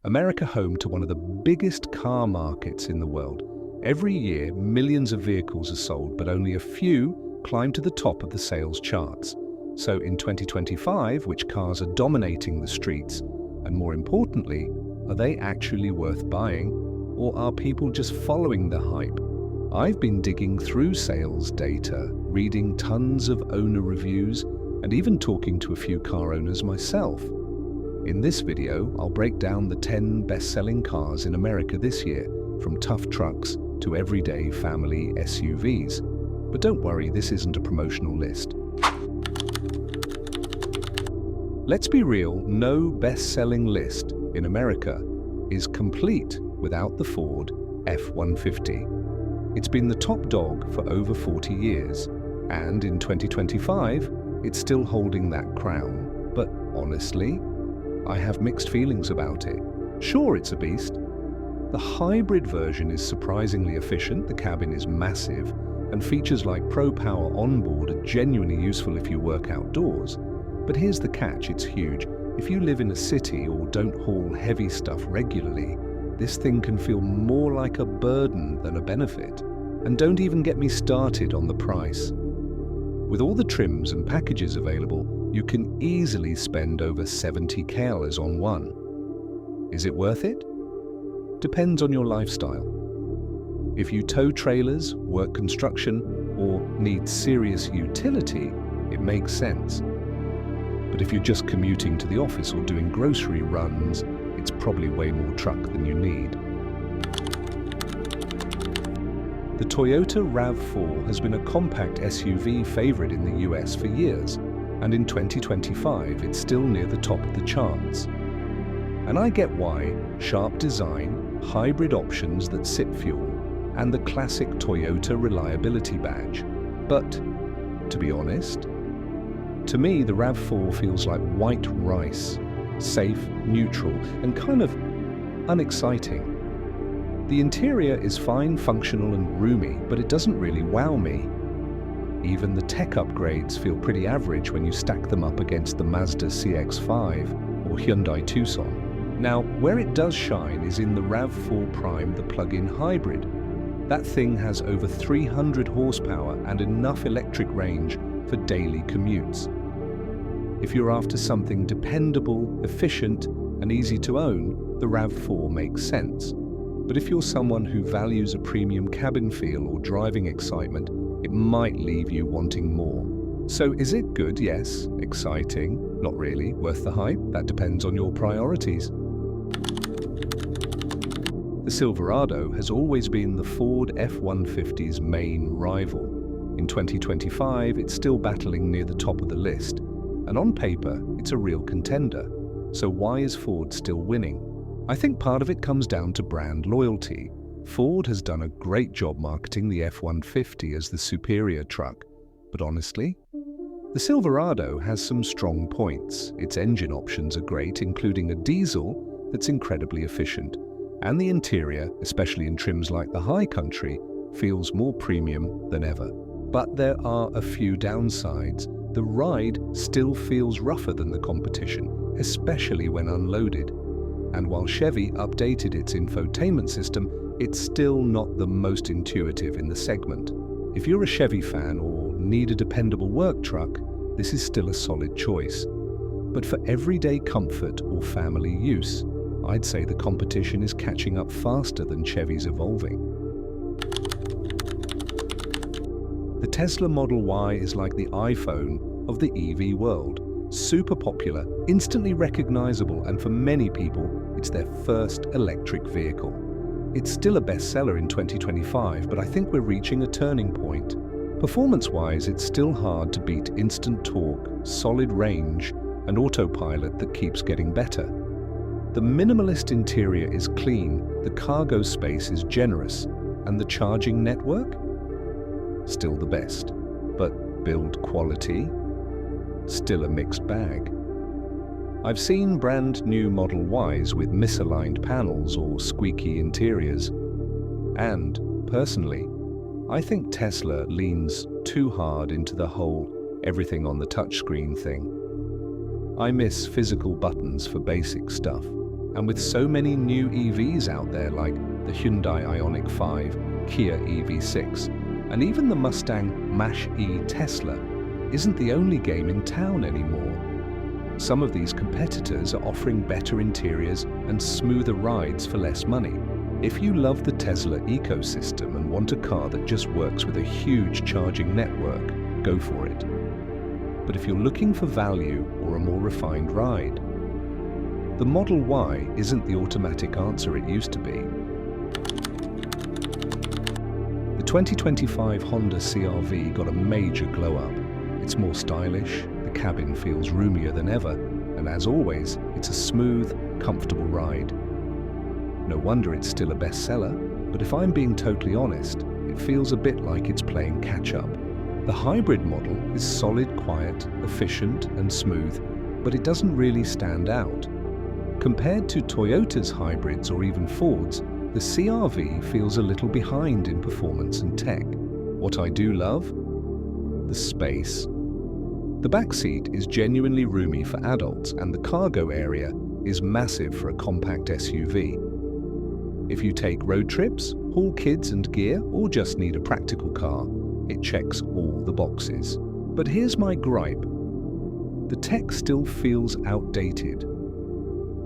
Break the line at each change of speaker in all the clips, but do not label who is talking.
America home to one of the biggest car markets in the world. Every year, millions of vehicles are sold, but only a few climb to the top of the sales charts. So in 2025, which cars are dominating the streets? And more importantly, are they actually worth buying? Or are people just following the hype? I've been digging through sales data, reading tons of owner reviews, and even talking to a few car owners myself. In this video, I'll break down the 10 best-selling cars in America this year, from tough trucks to everyday family SUVs. But don't worry, this isn't a promotional list. Let's be real, no best-selling list in America is complete without the Ford F-150. It's been the top dog for over 40 years, and in 2025, it's still holding that crown. But honestly, I have mixed feelings about it. Sure, it's a beast. The hybrid version is surprisingly efficient, the cabin is massive, and features like Pro Power onboard are genuinely useful if you work outdoors. But here's the catch, it's huge. If you live in a city or don't haul heavy stuff regularly, this thing can feel more like a burden than a benefit. And don't even get me started on the price. With all the trims and packages available, you can easily spend over $70,000 on one. Is it worth it? Depends on your lifestyle. If you tow trailers, work construction, or need serious utility, it makes sense. But if you're just commuting to the office or doing grocery runs, it's probably way more truck than you need. The Toyota RAV4 has been a compact SUV favorite in the US for years, and in 2025 it's still near the top of the charts. And I get why: sharp design, hybrid options that sip fuel, and the classic Toyota reliability badge. But, to be honest, to me the RAV4 feels like white rice, safe, neutral, and kind of unexciting. The interior is fine, functional, and roomy, but it doesn't really wow me. Even the tech upgrades feel pretty average when you stack them up against the Mazda CX-5 or Hyundai Tucson. Now, where it does shine is in the RAV4 Prime, the plug-in hybrid. That thing has over 300 horsepower and enough electric range for daily commutes. If you're after something dependable, efficient, and easy to own, the RAV4 makes sense. But if you're someone who values a premium cabin feel or driving excitement, it might leave you wanting more. So is it good? Yes. Exciting? Not really. Worth the hype? That depends on your priorities. The Silverado has always been the Ford F-150's main rival. In 2025, it's still battling near the top of the list. And on paper, it's a real contender. So why is Ford still winning? I think part of it comes down to brand loyalty. Ford has done a great job marketing the F-150 as the superior truck. But honestly, the Silverado has some strong points. Its engine options are great, including a diesel that's incredibly efficient. And the interior, especially in trims like the High Country, feels more premium than ever. But there are a few downsides. The ride still feels rougher than the competition, especially when unloaded. And while Chevy updated its infotainment system, it's still not the most intuitive in the segment. If you're a Chevy fan or need a dependable work truck, this is still a solid choice. But for everyday comfort or family use, I'd say the competition is catching up faster than Chevy's evolving. The Tesla Model Y is like the iPhone of the EV world. Super popular, instantly recognizable, and for many people, it's their first electric vehicle. It's still a bestseller in 2025, but I think we're reaching a turning point. Performance-wise, it's still hard to beat instant torque, solid range, and autopilot that keeps getting better. The minimalist interior is clean, the cargo space is generous, and the charging network? Still the best. But build quality? Still a mixed bag. I've seen brand new Model Ys with misaligned panels or squeaky interiors. And, personally, I think Tesla leans too hard into the whole everything on the touchscreen thing. I miss physical buttons for basic stuff. And with so many new EVs out there like the Hyundai Ioniq 5, Kia EV6, and even the Mustang Mach-E Tesla isn't the only game in town anymore. Some of these competitors are offering better interiors and smoother rides for less money. If you love the Tesla ecosystem and want a car that just works with a huge charging network, go for it. But if you're looking for value or a more refined ride, the Model Y isn't the automatic answer it used to be. The 2025 Honda CR-V got a major glow-up. It's more stylish, the cabin feels roomier than ever, and as always, it's a smooth, comfortable ride. No wonder it's still a bestseller, but if I'm being totally honest, it feels a bit like it's playing catch-up. The hybrid model is solid, quiet, efficient, and smooth, but it doesn't really stand out. Compared to Toyota's hybrids or even Ford's, the CR-V feels a little behind in performance and tech. What I do love? The space. The back seat is genuinely roomy for adults, and the cargo area is massive for a compact SUV. If you take road trips, haul kids and gear, or just need a practical car, it checks all the boxes. But here's my gripe. The tech still feels outdated.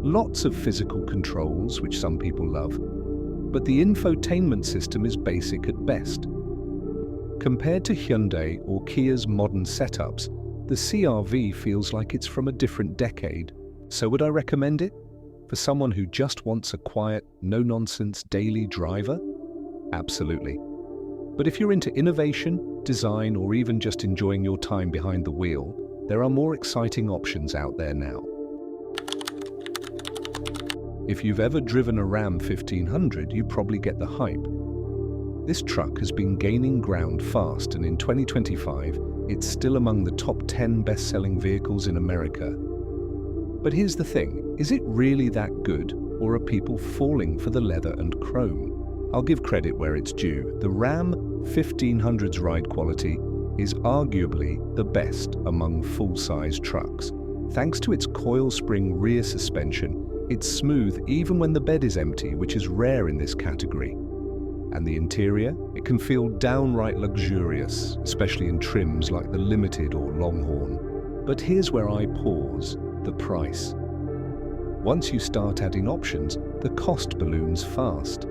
Lots of physical controls, which some people love, but the infotainment system is basic at best. Compared to Hyundai or Kia's modern setups, the CR-V feels like it's from a different decade. So would I recommend it? For someone who just wants a quiet, no-nonsense daily driver? Absolutely. But if you're into innovation, design, or even just enjoying your time behind the wheel, there are more exciting options out there now. If you've ever driven a Ram 1500, you probably get the hype. This truck has been gaining ground fast, and in 2025, it's still among the top 10 best-selling vehicles in America. But here's the thing, is it really that good, or are people falling for the leather and chrome? I'll give credit where it's due. The Ram 1500's ride quality is arguably the best among full-size trucks. Thanks to its coil spring rear suspension, it's smooth even when the bed is empty, which is rare in this category. And the interior? It can feel downright luxurious, especially in trims like the Limited or Longhorn. But here's where I pause, the price. Once you start adding options, the cost balloons fast.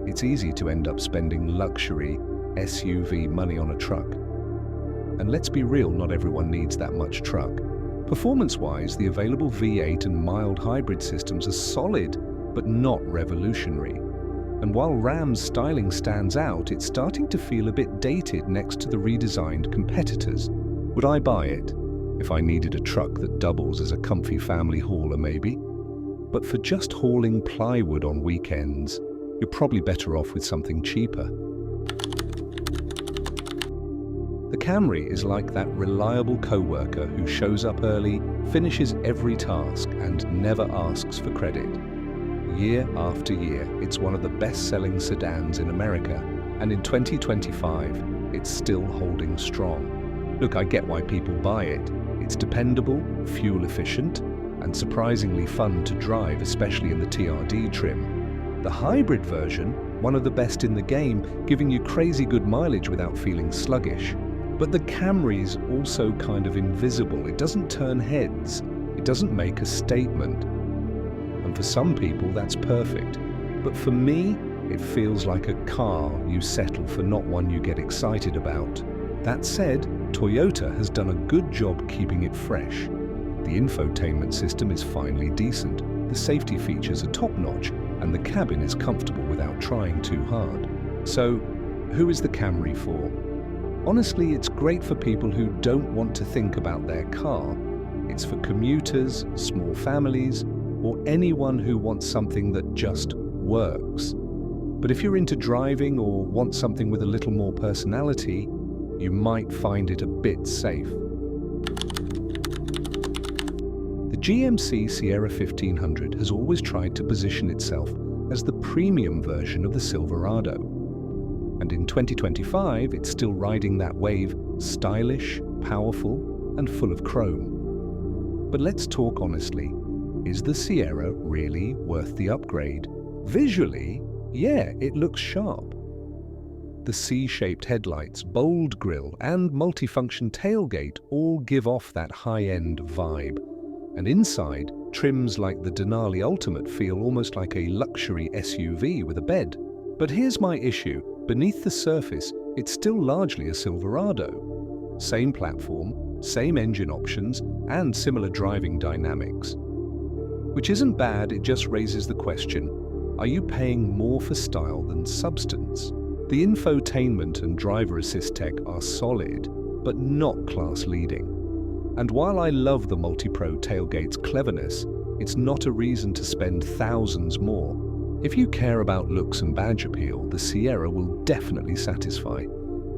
It's easy to end up spending luxury SUV money on a truck. And let's be real, not everyone needs that much truck. Performance-wise, the available V8 and mild hybrid systems are solid, but not revolutionary. And while Ram's styling stands out, it's starting to feel a bit dated next to the redesigned competitors. Would I buy it? If I needed a truck that doubles as a comfy family hauler, maybe. But for just hauling plywood on weekends, you're probably better off with something cheaper. The Camry is like that reliable co-worker who shows up early, finishes every task, and never asks for credit. Year after year, it's one of the best-selling sedans in America, and in 2025, it's still holding strong. Look, I get why people buy it. It's dependable, fuel-efficient, and surprisingly fun to drive, especially in the TRD trim. The hybrid version, one of the best in the game, giving you crazy good mileage without feeling sluggish. But the Camry's also kind of invisible. It doesn't turn heads. It doesn't make a statement. And for some people, that's perfect. But for me, it feels like a car you settle for, not one you get excited about. That said, Toyota has done a good job keeping it fresh. The infotainment system is finally decent, the safety features are top-notch, and the cabin is comfortable without trying too hard. So, who is the Camry for? Honestly, it's great for people who don't want to think about their car. It's for commuters, small families, or anyone who wants something that just works. But if you're into driving or want something with a little more personality, you might find it a bit safe. The GMC Sierra 1500 has always tried to position itself as the premium version of the Silverado. And in 2025, it's still riding that wave, stylish, powerful, and full of chrome. But let's talk honestly. Is the Sierra really worth the upgrade? Visually, yeah, it looks sharp. The C-shaped headlights, bold grille, and multifunction tailgate all give off that high-end vibe. And inside, trims like the Denali Ultimate feel almost like a luxury SUV with a bed. But here's my issue. Beneath the surface, it's still largely a Silverado. Same platform, same engine options, and similar driving dynamics. Which isn't bad, it just raises the question, are you paying more for style than substance? The infotainment and driver assist tech are solid, but not class-leading. And while I love the Multi-Pro tailgate's cleverness, it's not a reason to spend thousands more. If you care about looks and badge appeal, the Sierra will definitely satisfy.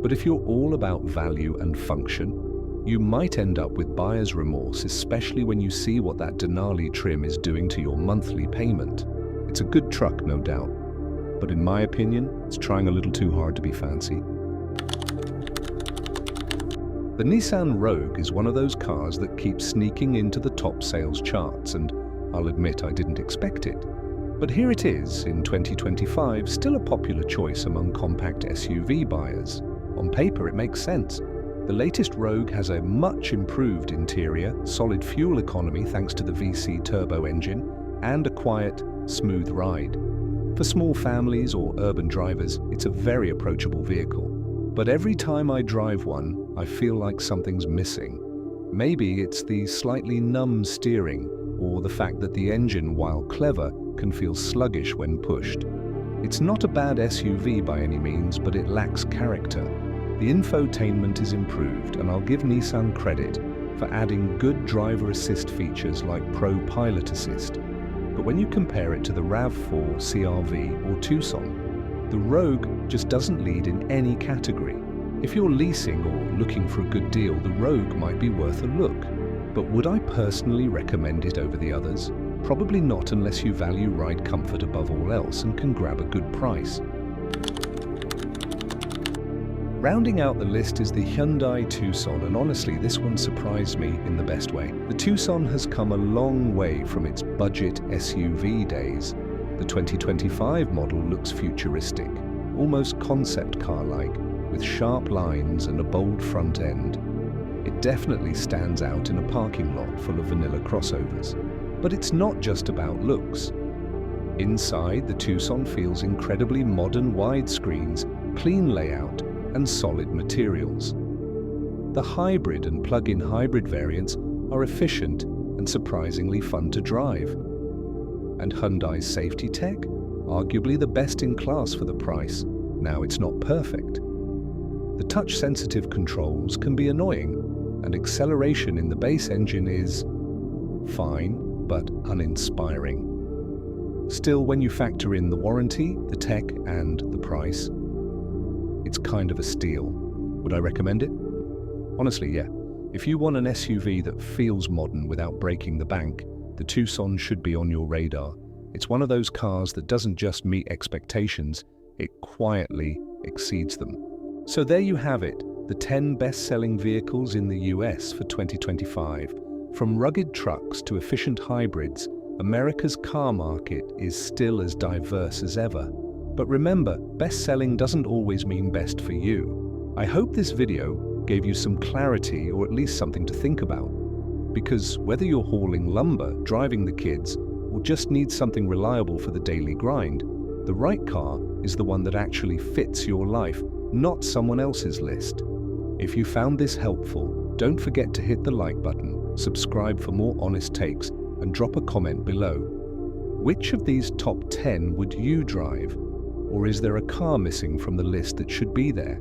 But if you're all about value and function, you might end up with buyer's remorse, especially when you see what that Denali trim is doing to your monthly payment. It's a good truck, no doubt. But in my opinion, it's trying a little too hard to be fancy. The Nissan Rogue is one of those cars that keeps sneaking into the top sales charts, and I'll admit I didn't expect it. But here it is, in 2025, still a popular choice among compact SUV buyers. On paper, it makes sense. The latest Rogue has a much improved interior, solid fuel economy thanks to the VC turbo engine, and a quiet, smooth ride. For small families or urban drivers, it's a very approachable vehicle. But every time I drive one, I feel like something's missing. Maybe it's the slightly numb steering, or the fact that the engine, while clever, can feel sluggish when pushed. It's not a bad SUV by any means, but it lacks character. The infotainment is improved, and I'll give Nissan credit for adding good driver assist features like Pro Pilot Assist. But when you compare it to the RAV4, CR-V or Tucson, the Rogue just doesn't lead in any category. If you're leasing or looking for a good deal, the Rogue might be worth a look. But would I personally recommend it over the others? Probably not unless you value ride comfort above all else and can grab a good price. Rounding out the list is the Hyundai Tucson, and honestly, this one surprised me in the best way. The Tucson has come a long way from its budget SUV days. The 2025 model looks futuristic, almost concept car-like, with sharp lines and a bold front end. It definitely stands out in a parking lot full of vanilla crossovers. But it's not just about looks. Inside, the Tucson feels incredibly modern widescreens, clean layout, and solid materials. The hybrid and plug-in hybrid variants are efficient and surprisingly fun to drive. And Hyundai's safety tech? Arguably the best in class for the price. Now, it's not perfect. The touch-sensitive controls can be annoying, and acceleration in the base engine is fine, but uninspiring. Still, when you factor in the warranty, the tech, and the price, it's kind of a steal. Would I recommend it? Honestly, yeah. If you want an SUV that feels modern without breaking the bank, the Tucson should be on your radar. It's one of those cars that doesn't just meet expectations, it quietly exceeds them. So there you have it, the 10 best-selling vehicles in the US for 2025. From rugged trucks to efficient hybrids, America's car market is still as diverse as ever. But remember, best-selling doesn't always mean best for you. I hope this video gave you some clarity or at least something to think about. Because whether you're hauling lumber, driving the kids, or just need something reliable for the daily grind, the right car is the one that actually fits your life, not someone else's list. If you found this helpful, don't forget to hit the like button, subscribe for more honest takes, and drop a comment below. Which of these top 10 would you drive? Or is there a car missing from the list that should be there?